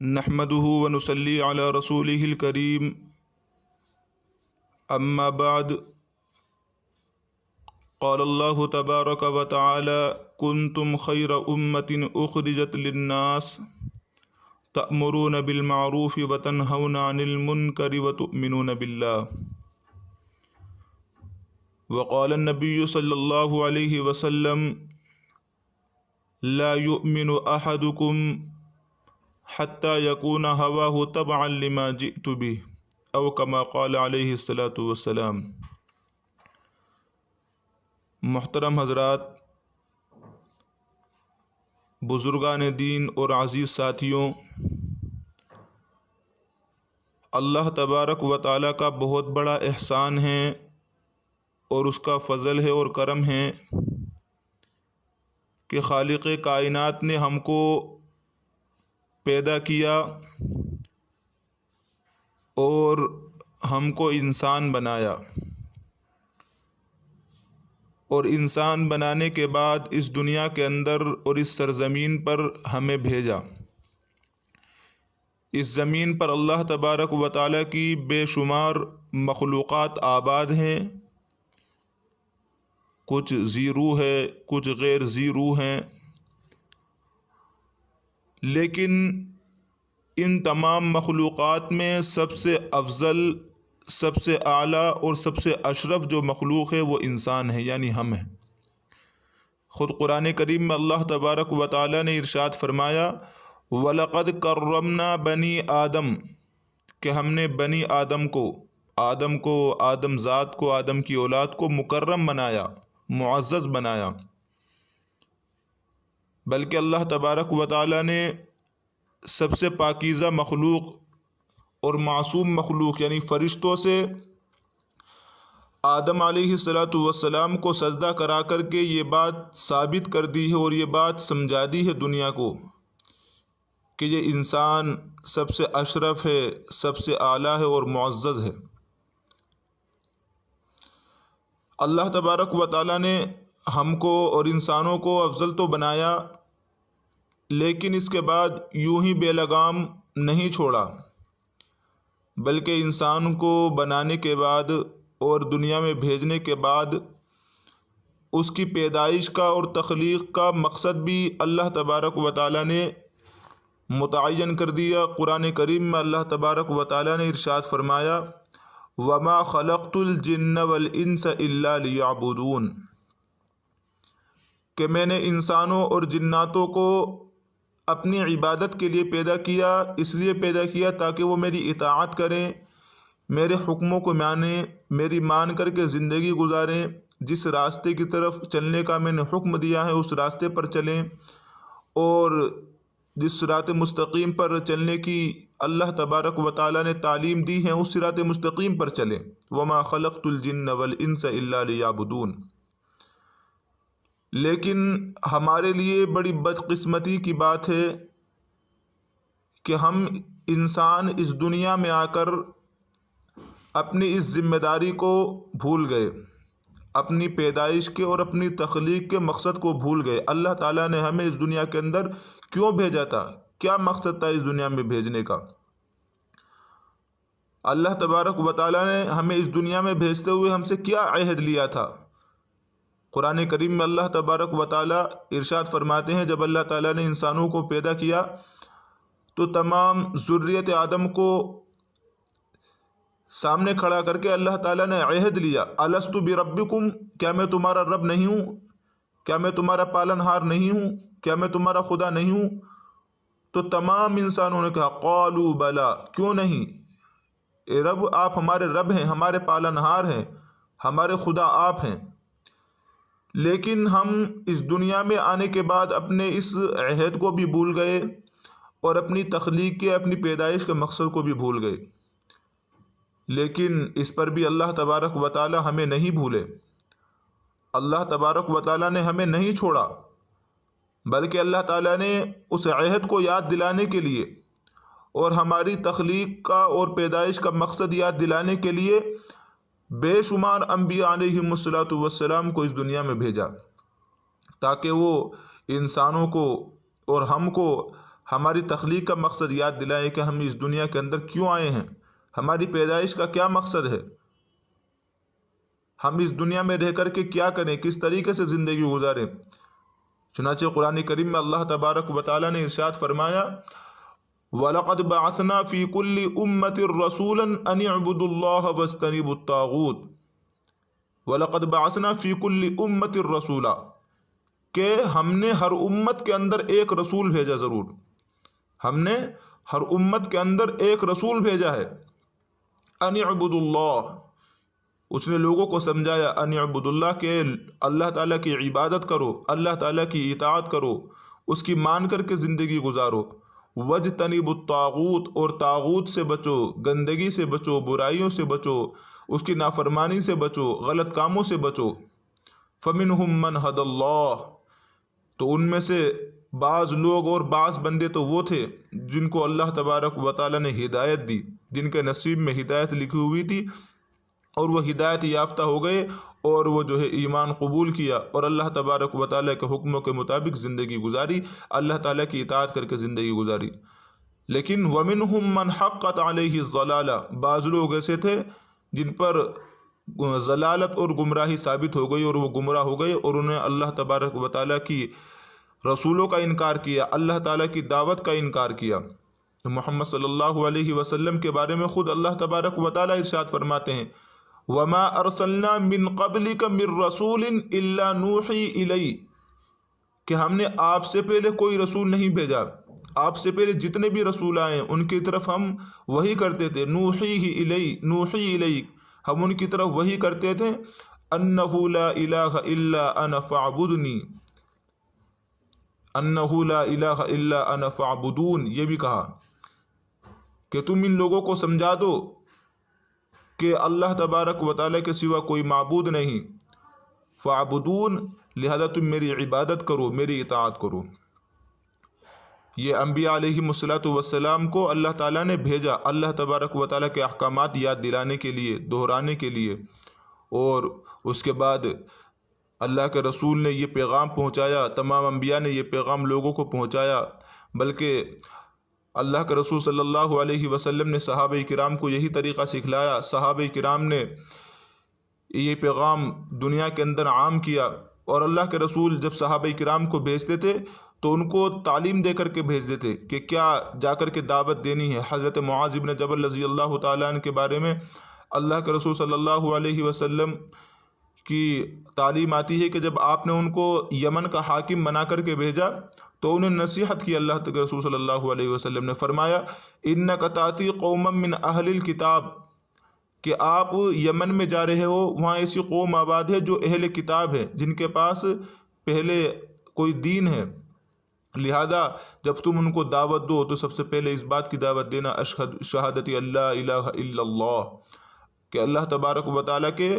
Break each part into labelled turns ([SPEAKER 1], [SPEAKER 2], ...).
[SPEAKER 1] نحمده ونصلي على رسوله الكريم أما بعد قال الله تبارك وتعالى كنتم خير أمة أخرجت للناس تأمرون بالمعروف وتنهون عن المنكر وتؤمنون بالله وقال النبي صلى الله عليه وسلم لا يؤمن أحدكم حتى يكون هواه تبعا لما جئت به او كما قال علیہ الصلاۃ والسلام۔ محترم حضرات، بزرگان دین اور عزیز ساتھیوں، اللہ تبارک و تعالیٰ کا بہت بڑا احسان ہے اور اس کا فضل ہے اور کرم ہے کہ خالق کائنات نے ہم کو پیدا کیا اور ہم کو انسان بنایا، اور انسان بنانے کے بعد اس دنیا کے اندر اور اس سرزمین پر ہمیں بھیجا۔ اس زمین پر اللہ تبارک و تعالیٰ کی بے شمار مخلوقات آباد ہیں، کچھ ذی روح ہے، کچھ غیر ذی روح ہیں، لیکن ان تمام مخلوقات میں سب سے افضل، سب سے اعلیٰ اور سب سے اشرف جو مخلوق ہے وہ انسان ہے، یعنی ہم ہیں۔ خود قرآن کریم میں اللہ تبارک و تعالیٰ نے ارشاد فرمایا وَلَقَدْ كَرَّمْنَا بَنِي آدم، کہ ہم نے بنی آدم کو، آدم ذات کو، آدم کی اولاد کو مکرم بنایا، معزز بنایا۔ بلکہ اللہ تبارک و تعالیٰ نے سب سے پاکیزہ مخلوق اور معصوم مخلوق یعنی فرشتوں سے آدم علیہ السلام کو سجدہ کرا کر کے یہ بات ثابت کر دی ہے اور یہ بات سمجھا دی ہے دنیا کو کہ یہ انسان سب سے اشرف ہے، سب سے اعلیٰ ہے اور معزز ہے۔ اللہ تبارک و تعالیٰ نے ہم کو اور انسانوں کو افضل تو بنایا، لیکن اس کے بعد یوں ہی بے لگام نہیں چھوڑا، بلکہ انسان کو بنانے کے بعد اور دنیا میں بھیجنے کے بعد اس کی پیدائش کا اور تخلیق کا مقصد بھی اللہ تبارک و تعالیٰ نے متعین کر دیا۔ قرآن کریم میں اللہ تبارک و تعالیٰ نے ارشاد فرمایا وَمَا خَلَقْتُ الْجِنَّ وَالْإِنسَ إِلَّا لِيَعْبُدُونَ، کہ میں نے انسانوں اور جناتوں کو اپنی عبادت کے لیے پیدا کیا، اس لیے پیدا کیا تاکہ وہ میری اطاعت کریں، میرے حکموں کو مانیں، میری مان کر کے زندگی گزاریں، جس راستے کی طرف چلنے کا میں نے حکم دیا ہے اس راستے پر چلیں، اور جس صراط مستقیم پر چلنے کی اللہ تبارک و تعالیٰ نے تعلیم دی ہے اس صراط مستقیم پر چلیں۔ وَمَا خَلَقْتُ الْجِنَّ وَالْإِنسَ إِلَّا لِيَعْبُدُونَ۔ لیکن ہمارے لیے بڑی بدقسمتی کی بات ہے کہ ہم انسان اس دنیا میں آ کر اپنی اس ذمہ داری کو بھول گئے، اپنی پیدائش کے اور اپنی تخلیق کے مقصد کو بھول گئے۔ اللہ تعالیٰ نے ہمیں اس دنیا کے اندر کیوں بھیجا تھا؟ کیا مقصد تھا اس دنیا میں بھیجنے کا؟ اللہ تبارک و تعالیٰ نے ہمیں اس دنیا میں بھیجتے ہوئے ہم سے کیا عہد لیا تھا؟ قرآن کریم میں اللہ تبارک و تعالیٰ ارشاد فرماتے ہیں جب اللہ تعالیٰ نے انسانوں کو پیدا کیا تو تمام ذریت آدم کو سامنے کھڑا کر کے اللہ تعالیٰ نے عہد لیا الستُ بربکم، کیا میں تمہارا رب نہیں ہوں؟ کیا میں تمہارا پالن ہار نہیں ہوں؟ کیا میں تمہارا خدا نہیں ہوں؟ تو تمام انسانوں نے کہا قالوا بلا، کیوں نہیں اے رب، آپ ہمارے رب ہیں، ہمارے پالن ہار ہیں، ہمارے خدا آپ ہیں۔ لیکن ہم اس دنیا میں آنے کے بعد اپنے اس عہد کو بھی بھول گئے اور اپنی تخلیق کے، اپنی پیدائش کے مقصد کو بھی بھول گئے۔ لیکن اس پر بھی اللہ تبارک و تعالی ہمیں نہیں بھولے، اللہ تبارک و تعالی نے ہمیں نہیں چھوڑا، بلکہ اللہ تعالیٰ نے اس عہد کو یاد دلانے کے لیے اور ہماری تخلیق کا اور پیدائش کا مقصد یاد دلانے کے لیے بے شمار انبیاء علیہم السلام کو اس دنیا میں بھیجا، تاکہ وہ انسانوں کو اور ہم کو ہماری تخلیق کا مقصد یاد دلائیں کہ ہم اس دنیا کے اندر کیوں آئے ہیں، ہماری پیدائش کا کیا مقصد ہے، ہم اس دنیا میں رہ کر کے کیا کریں، کس طریقے سے زندگی گزاریں۔ چنانچہ قرآن کریم میں اللہ تبارک و تعالیٰ نے ارشاد فرمایا وَلَقَدْ بَعَثْنَا فِي كُلِّ أُمَّةٍ رَسُولًا أَنِ اعْبُدُوا اللَّهَ وَاجْتَنِبُوا الطَّاغُوتَ وَلَقَدْ بَعَثْنَا فِي كُلِّ أُمَّةٍ رَسُولًا، کہ ہم نے ہر امت کے اندر ایک رسول بھیجا، ضرور ہم نے ہر امت کے اندر ایک رسول بھیجا ہے۔ ان اعبدوا اللہ، اس نے لوگوں کو سمجھایا ان اعبدوا اللہ کہ اللہ تعالیٰ کی عبادت کرو، اللہ تعالیٰ کی اطاعت کرو، اس کی مان کر کے زندگی گزارو۔ وَاجْتَنِبُوا الطَّاغُوتَ، اور طاغوت سے بچو، گندگی سے بچو، برائیوں سے بچو، اس کی نافرمانی سے بچو، غلط کاموں سے بچو۔ فَمِنْهُمْ مَنْ هَدَى اللَّهُ، تو ان میں سے بعض لوگ اور بعض بندے تو وہ تھے جن کو اللہ تبارک و تعالیٰ نے ہدایت دی، جن کے نصیب میں ہدایت لکھی ہوئی تھی اور وہ ہدایت یافتہ ہو گئے، اور وہ جو ہے ایمان قبول کیا اور اللہ تبارک و تعالیٰ کے حکموں کے مطابق زندگی گزاری، اللہ تعالیٰ کی اطاعت کر کے زندگی گزاری۔ لیکن وَمِنْهُمْ مَنْ حَقَّتْ عَلَيْهِ الضَّلَالَةُ، بعض لوگ ایسے تھے جن پر ضلالت اور گمراہی ثابت ہو گئی اور وہ گمراہ ہو گئے، اور انہیں اللہ تبارک و تعالیٰ کی رسولوں کا انکار کیا، اللہ تعالیٰ کی دعوت کا انکار کیا۔ محمد صلی اللہ علیہ وسلم کے بارے میں خود اللہ تبارک و تعالیٰ ارشاد فرماتے ہیں وَمَا أَرْسَلْنَا مِن قَبْلِكَ مِن رَّسُولٍ إِلَّا نُوحِي إِلَيْهِ، کہ ہم نے آپ سے پہلے کوئی رسول نہیں بھیجا، آپ سے پہلے جتنے بھی رسول آئے ان کی طرف ہم وحی کرتے تھے، نوحی إِلَيْكَ، ہم ان کی طرف وحی کرتے تھے أَنَّهُ لَا إِلَٰهَ إِلَّا أَنَا فَاعْبُدْنِي، أَنَّهُ لَا إِلَٰهَ إِلَّا أَنَا فَاعْبُدُونِ، یہ بھی کہا کہ تم ان لوگوں کو سمجھا دو کہ اللہ تبارک و تعالیٰ کے سوا کوئی معبود نہیں، فَاعْبُدُون، لہذا تم میری عبادت کرو، میری اطاعت کرو۔ یہ انبیاء علیہم السلام کو اللہ تعالیٰ نے بھیجا اللہ تبارک و تعالیٰ کے احکامات یاد دلانے کے لیے، دہرانے کے لیے، اور اس کے بعد اللہ کے رسول نے یہ پیغام پہنچایا، تمام انبیاء نے یہ پیغام لوگوں کو پہنچایا، بلکہ اللہ کے رسول صلی اللہ علیہ وسلم نے صحابہ کرام کو یہی طریقہ سکھلایا، صحابہ کرام نے یہ پیغام دنیا کے اندر عام کیا، اور اللہ کے رسول جب صحابہ کرام کو بھیجتے تھے تو ان کو تعلیم دے کر کے بھیجتے تھے کہ کیا جا کر کے دعوت دینی ہے۔ حضرت معاذ بن جبل رضی اللہ تعالیٰ عنہ کے بارے میں اللہ کے رسول صلی اللہ علیہ وسلم کی تعلیم آتی ہے کہ جب آپ نے ان کو یمن کا حاکم بنا کر کے بھیجا تو انہیں نصیحت کی، اللہ کے رسول صلی اللہ علیہ وسلم نے فرمایا اِنَّكَ تَأْتِي قَوْمًا مِّنْ أَهْلِ الْكِتَابِ، کہ آپ یمن میں جا رہے ہو، وہاں ایسی قوم آباد ہے جو اہل کتاب ہے، جن کے پاس پہلے کوئی دین ہے، لہذا جب تم ان کو دعوت دو تو سب سے پہلے اس بات کی دعوت دینا شہادت اللہ الہ الا اللہ، کہ اللہ تبارک و تعالیٰ کے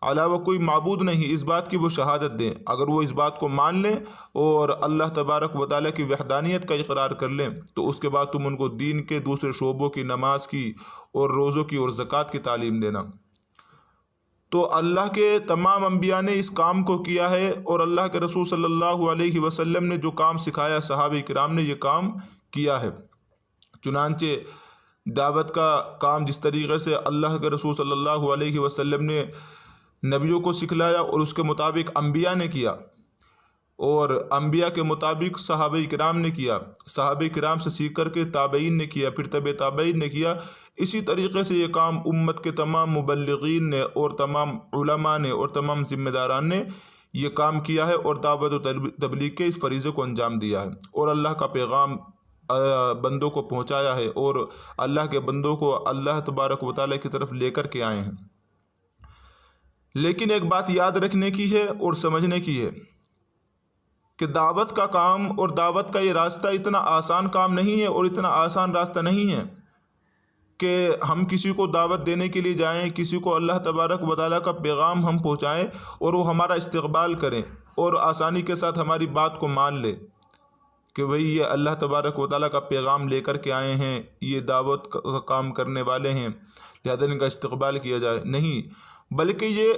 [SPEAKER 1] علاوہ کوئی معبود نہیں، اس بات کی وہ شہادت دیں۔ اگر وہ اس بات کو مان لیں اور اللہ تبارک و تعالیٰ کی وحدانیت کا اقرار کر لیں تو اس کے بعد تم ان کو دین کے دوسرے شعبوں کی، نماز کی اور روزوں کی اور زکوٰۃ کی تعلیم دینا۔ تو اللہ کے تمام انبیاء نے اس کام کو کیا ہے، اور اللہ کے رسول صلی اللہ علیہ وسلم نے جو کام سکھایا صحابہ کرام نے یہ کام کیا ہے۔ چنانچہ دعوت کا کام جس طریقے سے اللہ کے رسول صلی اللہ علیہ وسلم نے نبیوں کو سکھلایا اور اس کے مطابق انبیاء نے کیا، اور انبیاء کے مطابق صحابہ کرام نے کیا، صحابہ کرام سے سیکھ کر کے تابعین نے کیا، پھر تبع تابعین نے کیا، اسی طریقے سے یہ کام امت کے تمام مبلغین نے اور تمام علماء نے اور تمام ذمہ داران نے یہ کام کیا ہے، اور دعوت و تبلیغ کے اس فریضے کو انجام دیا ہے، اور اللہ کا پیغام بندوں کو پہنچایا ہے، اور اللہ کے بندوں کو اللہ تبارک و تعالیٰ کی طرف لے کر کے آئے ہیں۔ لیکن ایک بات یاد رکھنے کی ہے اور سمجھنے کی ہے کہ دعوت کا کام اور دعوت کا یہ راستہ اتنا آسان کام نہیں ہے، اور اتنا آسان راستہ نہیں ہے کہ ہم کسی کو دعوت دینے کے لیے جائیں، کسی کو اللہ تبارک و تعالیٰ کا پیغام ہم پہنچائیں اور وہ ہمارا استقبال کریں اور آسانی کے ساتھ ہماری بات کو مان لے کہ بھئی یہ اللہ تبارک و تعالیٰ کا پیغام لے کر کے آئے ہیں، یہ دعوت کا کام کرنے والے ہیں، لہذا ان کا استقبال کیا جائے۔ نہیں، بلکہ یہ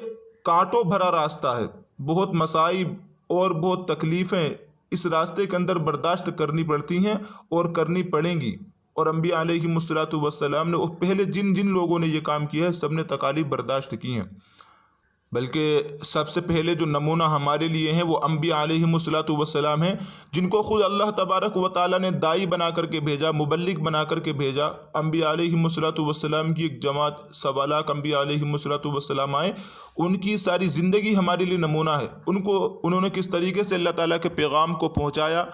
[SPEAKER 1] کانٹوں بھرا راستہ ہے، بہت مصائب اور بہت تکلیفیں اس راستے کے اندر برداشت کرنی پڑتی ہیں اور کرنی پڑیں گی۔ اور انبیاء علیہم الصلوۃ والسلام نے اور پہلے جن جن لوگوں نے یہ کام کیا ہے سب نے تکالیف برداشت کی ہیں، بلکہ سب سے پہلے جو نمونہ ہمارے لیے ہیں وہ انبیاء علیہم الصلوۃ والسلام ہیں، جن کو خود اللہ تبارک و تعالیٰ نے داعی بنا کر کے بھیجا، مبلغ بنا کر کے بھیجا۔ انبیاء علیہم الصلوۃ والسلام کی ایک جماعت، 1.25 انبیاء علیہم الصلوۃ والسلام آئے، ان کی ساری زندگی ہمارے لیے نمونہ ہے۔ انہوں نے کس طریقے سے اللہ تعالیٰ کے پیغام کو پہنچایا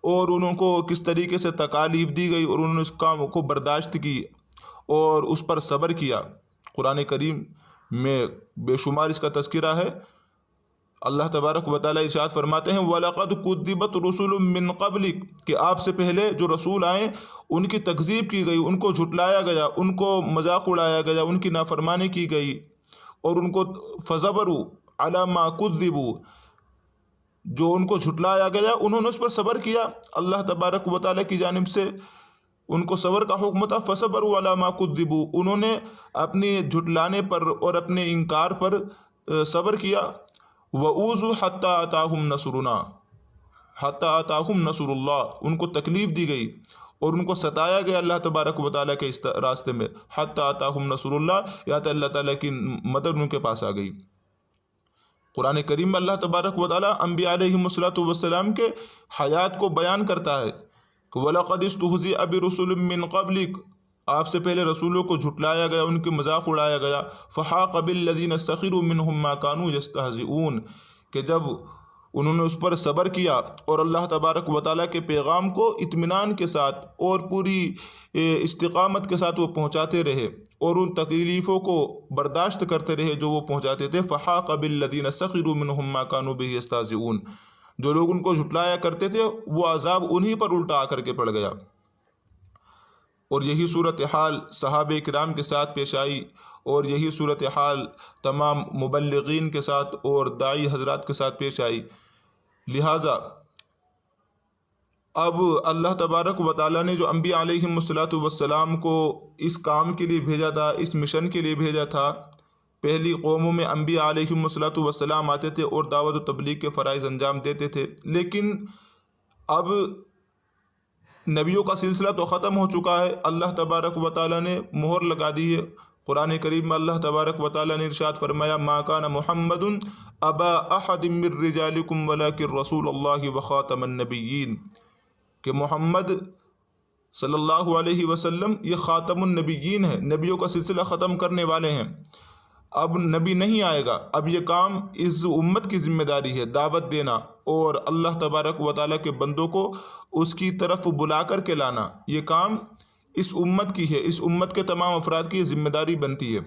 [SPEAKER 1] اور انہوں کو کس طریقے سے تکالیف دی گئی اور انہوں نے اس کام کو برداشت کی اور اس پر صبر کیا۔ قرآن کریم میں بے شمار اس کا تذکرہ ہے۔ اللہ تبارک و تعالیٰ ارشاد فرماتے ہیں وَلَقَدْ كُذِّبَتْ رُسُلٌ مِّن قَبْلِكَ، کہ آپ سے پہلے جو رسول آئے ان کی تکذیب کی گئی، ان کو جھٹلایا گیا، ان کو مذاق اڑایا گیا، ان کی نافرمانی کی گئی، اور ان کو فَصَبَرُوا عَلَىٰ مَا كُذِّبُوا، جو ان کو جھٹلایا گیا انہوں نے اس پر صبر کیا۔ اللہ تبارک و تعالیٰ کی جانب سے ان کو صبر کا حکم تھا، فَصَبَرُوا عَلَىٰ مَا كُذِّبُوا، انہوں نے اپنے جھٹلانے پر اور اپنے انکار پر صبر کیا۔ وَأُوذُوا حَتَّىٰ أَتَاهُمْ نَصْرُنَا، حَتَّىٰ أَتَاهُمْ نَصْرُ اللَّهِ، ان کو تکلیف دی گئی اور ان کو ستایا گیا اللہ تبارک و تعالیٰ کے اس راستے میں، حَتَّىٰ أَتَاهُمْ نَصْرُ اللَّهِ، یہاں تک اللہ تعالیٰ کی مدد ان کے پاس آ گئی۔ قرآن کریم میں اللہ تبارک و تعالیٰ انبیاء علیہم الصلوۃ والسلام کے حیات کو بیان کرتا ہے کہ وَلَقَدِ اسْتُهْزِئَ بِرُسُلٍ مِّن قَبْلِكَ، آپ سے پہلے رسولوں کو جھٹلایا گیا، ان کی مذاق اڑایا گیا۔ فَحَاقَ بِالَّذِينَ سَخِرُوا مِنْهُمْ مَا كَانُوا يَسْتَهْزِئُونَ، کہ جب انہوں نے اس پر صبر کیا اور اللہ تبارک و تعالیٰ کے پیغام کو اطمینان کے ساتھ اور پوری استقامت کے ساتھ وہ پہنچاتے رہے اور ان تکلیفوں کو برداشت کرتے رہے جو وہ پہنچاتے تھے، فَحَاقَ بِالَّذِينَ سَخِرُوا مِنْهُمْ مَا كَانُوا بِهِ يَسْتَهْزِئُونَ، جو لوگ ان کو جھٹلایا کرتے تھے وہ عذاب انہی پر الٹا آ کر کے پڑ گیا۔ اور یہی صورتحال صحابہ کرام کے ساتھ پیش آئی، اور یہی صورتحال تمام مبلغین کے ساتھ اور داعی حضرات کے ساتھ پیش آئی۔ لہٰذا اب اللہ تبارک و تعالیٰ نے جو انبیاء علیہم الصلوۃ والسلام کو اس کام کے لیے بھیجا تھا، اس مشن کے لیے بھیجا تھا، پہلی قوموں میں انبیاء علیہم الصلوۃ والسلام آتے تھے اور دعوت و تبلیغ کے فرائض انجام دیتے تھے، لیکن اب نبیوں کا سلسلہ تو ختم ہو چکا ہے، اللہ تبارک و تعالیٰ نے مہر لگا دی ہے۔ قرآن کریم میں اللہ تبارک و تعالیٰ نے ارشاد فرمایا ما کان محمد ابا احد من رجالکم ولکن رسول اللہ وخاتم النبیین، کہ محمد صلی اللہ علیہ وسلم یہ خاتم النبیین ہے، نبیوں کا سلسلہ ختم کرنے والے ہیں، اب نبی نہیں آئے گا، اب یہ کام اس امت کی ذمہ داری ہے، دعوت دینا اور اللہ تبارک و تعالیٰ کے بندوں کو اس کی طرف بلا کر کے لانا، یہ کام اس امت کی ہے، اس امت کے تمام افراد کی ذمہ داری بنتی ہے۔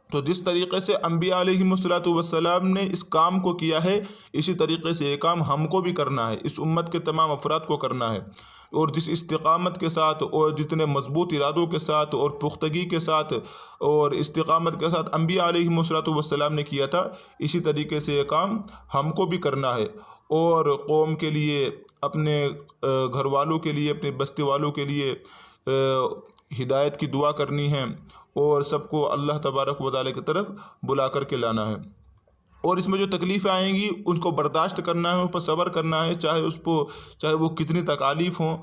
[SPEAKER 1] تو جس طریقے سے انبیاء علیہم الصلوۃ والسلام نے اس کام کو کیا ہے، اسی طریقے سے یہ کام ہم کو بھی کرنا ہے، اس امت کے تمام افراد کو کرنا ہے، اور جس استقامت کے ساتھ اور جتنے مضبوط ارادوں کے ساتھ اور پختگی کے ساتھ اور استقامت کے ساتھ انبیاء علیہم الصلوۃ والسلام نے کیا تھا، اسی طریقے سے یہ کام ہم کو بھی کرنا ہے، اور قوم کے لیے، اپنے گھر والوں کے لیے، اپنے بستی والوں کے لیے ہدایت کی دعا کرنی ہے، اور سب کو اللہ تبارک و تعالیٰ کی طرف بلا کر کے لانا ہے، اور اس میں جو تکلیفیں آئیں گی ان کو برداشت کرنا ہے، اس پر صبر کرنا ہے، چاہے وہ کتنی تکالیف ہوں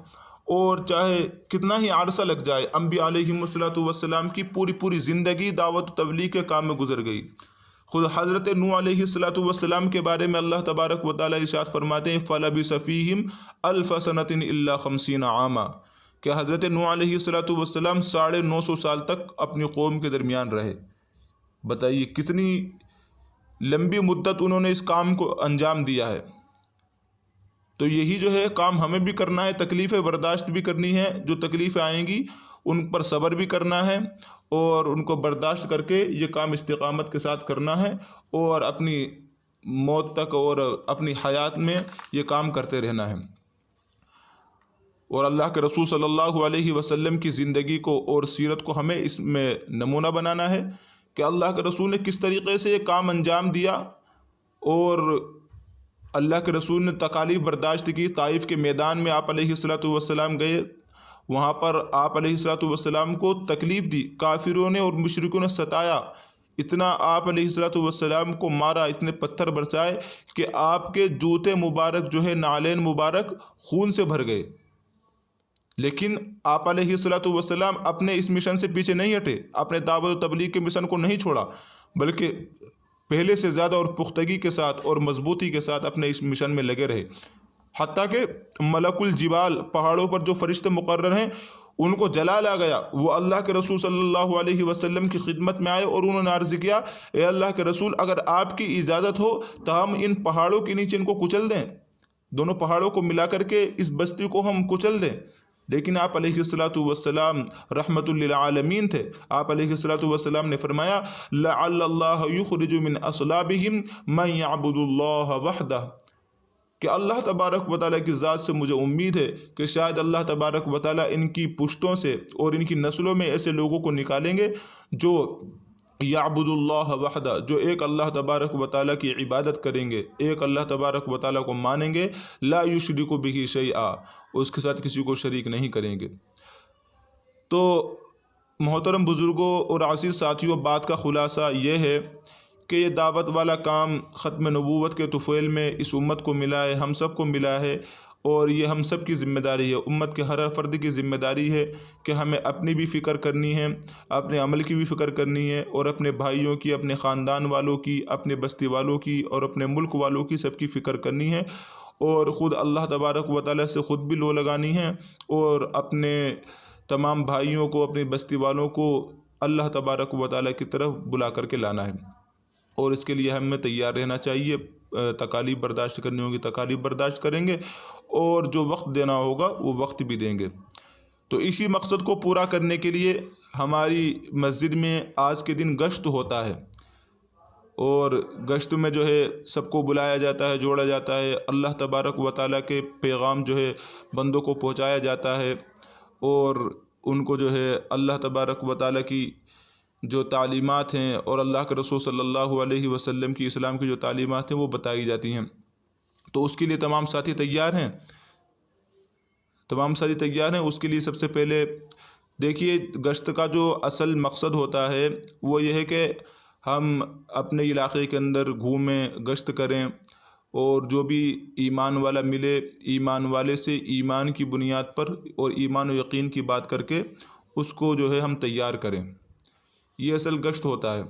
[SPEAKER 1] اور چاہے کتنا ہی عرصہ لگ جائے۔ انبیاء علیہم الصلوۃ والسلام کی پوری زندگی دعوت و تبلیغ کے کام میں گزر گئی۔ خود حضرت نوح علیہ الصلوۃ والسلام کے بارے میں اللہ تبارک و تعالیٰ ارشاد فرماتے ہیں فَلَبِثَ فِيهِمْ أَلْفَ سَنَةٍ إِلَّا 50 عَامًا، کہ حضرت نوح علیہ الصلوۃ والسلام 950 سال تک اپنی قوم کے درمیان رہے۔ بتائیے کتنی لمبی مدت انہوں نے اس کام کو انجام دیا ہے۔ تو یہی جو ہے کام ہمیں بھی کرنا ہے، تکلیفیں برداشت بھی کرنی ہے، جو تکلیفیں آئیں گی ان پر صبر بھی کرنا ہے اور ان کو برداشت کر کے یہ کام استقامت کے ساتھ کرنا ہے، اور اپنی موت تک اور اپنی حیات میں یہ کام کرتے رہنا ہے۔ اور اللہ کے رسول صلی اللہ علیہ وسلم کی زندگی کو اور سیرت کو ہمیں اس میں نمونہ بنانا ہے کہ اللہ کے رسول نے کس طریقے سے یہ کام انجام دیا، اور اللہ کے رسول نے تکالیف برداشت کی۔ طائف کے میدان میں آپ علیہ الصلوۃ والسلام گئے، وہاں پر آپ علیہ الصلوۃ والسلام کو تکلیف دی، کافروں نے اور مشرکوں نے ستایا، اتنا آپ علیہ السلام کو مارا، اتنے پتھر برسائے کہ آپ کے جوتے مبارک جو ہے، نعلین مبارک خون سے بھر گئے، لیکن آپ علیہ السلام اپنے اس مشن سے پیچھے نہیں ہٹے، اپنے دعوت و تبلیغ کے مشن کو نہیں چھوڑا، بلکہ پہلے سے زیادہ اور پختگی کے ساتھ اور مضبوطی کے ساتھ اپنے اس مشن میں لگے رہے، حتیٰ کہ ملک الجبال، پہاڑوں پر جو فرشتے مقرر ہیں، ان کو جلال آ گیا، وہ اللہ کے رسول صلی اللہ علیہ وسلم کی خدمت میں آئے اور انہوں نے عرض کیا، اے اللہ کے رسول، اگر آپ کی اجازت ہو تو ہم ان پہاڑوں کے نیچے ان کو کچل دیں، دونوں پہاڑوں کو ملا کر کے اس بستی کو ہم کچل دیں۔ لیکن آپ علیہ السلام رحمت للعالمین تھے، آپ علیہ السلام نے فرمایا، لعل اللہ یخرج من اصلابہم من یعبد اللہ وحدہ، کہ اللہ تبارک و تعالیٰ کی ذات سے مجھے امید ہے کہ شاید اللہ تبارک و تعالیٰ ان کی پشتوں سے اور ان کی نسلوں میں ایسے لوگوں کو نکالیں گے جو یعبد اللہ وحدہ، جو ایک اللہ تبارک و تعالیٰ کی عبادت کریں گے، ایک اللہ تبارک و تعالیٰ کو مانیں گے، لا یشرک بہ شیئا، اس کے ساتھ کسی کو شریک نہیں کریں گے۔ تو محترم بزرگوں اور عزیز ساتھیوں، بات کا خلاصہ یہ ہے کہ یہ دعوت والا کام ختم نبوت کے طفیل میں اس امت کو ملا ہے، ہم سب کو ملا ہے، اور یہ ہم سب کی ذمہ داری ہے، امت کے ہر فرد کی ذمہ داری ہے کہ ہمیں اپنی بھی فکر کرنی ہے، اپنے عمل کی بھی فکر کرنی ہے، اور اپنے بھائیوں کی، اپنے خاندان والوں کی، اپنے بستی والوں کی اور اپنے ملک والوں کی، سب کی فکر کرنی ہے، اور خود اللہ تبارک و تعالیٰ سے خود بھی لو لگانی ہے، اور اپنے تمام بھائیوں کو، اپنی بستی والوں کو اللہ تبارک و تعالیٰ کی طرف بلا کر کے لانا ہے، اور اس کے لیے ہمیں تیار رہنا چاہیے، تکالیف برداشت کرنی ہوگی تکالیف برداشت کریں گے، اور جو وقت دینا ہوگا وہ وقت بھی دیں گے۔ تو اسی مقصد کو پورا کرنے کے لیے ہماری مسجد میں آج کے دن گشت ہوتا ہے، اور گشت میں جو ہے سب کو بلایا جاتا ہے، جوڑا جاتا ہے، اللہ تبارک و تعالیٰ کے پیغام جو ہے بندوں کو پہنچایا جاتا ہے، اور ان کو جو ہے اللہ تبارک و تعالیٰ کی جو تعلیمات ہیں اور اللہ کے رسول صلی اللہ علیہ وسلم کی اسلام کی جو تعلیمات ہیں وہ بتائی جاتی ہیں۔ تو اس کے لیے تمام ساتھی تیار ہیں، اس کے لیے سب سے پہلے دیکھیے، گشت کا جو اصل مقصد ہوتا ہے وہ یہ ہے کہ ہم اپنے علاقے کے اندر گھومیں، گشت کریں، اور جو بھی ایمان والا ملے، ایمان والے سے ایمان کی بنیاد پر اور ایمان و یقین کی بات کر کے اس کو جو ہے ہم تیار کریں، یہ اصل گشت ہوتا ہے۔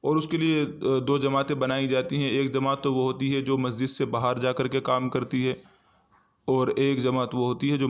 [SPEAKER 1] اور اس کے لیے دو جماعتیں بنائی جاتی ہیں، ایک جماعت تو وہ ہوتی ہے جو مسجد سے باہر جا کر کے کام کرتی ہے، اور ایک جماعت وہ ہوتی ہے جو